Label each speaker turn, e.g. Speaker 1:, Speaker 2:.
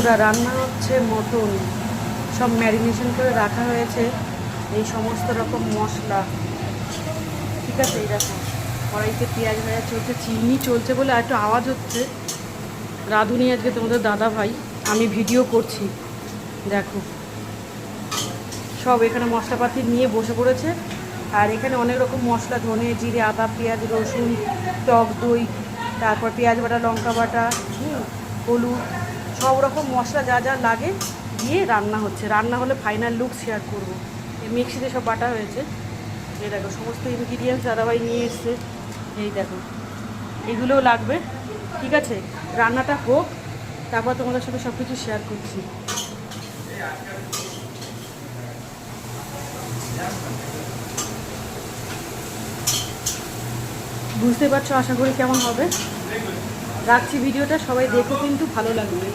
Speaker 1: বন্ধুরা রান্না হচ্ছে মটন, সব ম্যারিনেশন করে রাখা হয়েছে এই সমস্ত রকম মশলা। ঠিক আছে, এই দেখো কড়াইতে পেঁয়াজ ভাজা চলছে, চিনি চলছে বলে একটু আওয়াজ হচ্ছে। রাঁধুনি আজকে তোমাদের দাদা ভাই, আমি ভিডিও করছি। দেখো সব এখানে মশলাপাতি নিয়ে বসে পড়েছে। আর এখানে অনেক রকম মশলা, ধনে জিরে আদা পেঁয়াজ রসুন টক দই, তারপর পেঁয়াজ বাটা লঙ্কা বাটা হলুদ, সব রকম মশলা যা যা লাগে দিয়ে রান্না হচ্ছে। রান্না হলে ফাইনাল লুক শেয়ার করবো। এই মিক্সিতে সব বাটা হয়েছে। এই দেখো সমস্ত ইনগ্রিডিয়েন্টস দাদাভাই নিয়ে এসছে। এই দেখো এগুলোও লাগবে। ঠিক আছে, রান্নাটা হোক, তারপর তোমাদের সাথে সব কিছু শেয়ার করছি। বুঝতে পারছো আশা করি কেমন হবে। রাখছি ভিডিওটা, সবাই দেখো কিন্তু ভালো লাগবে।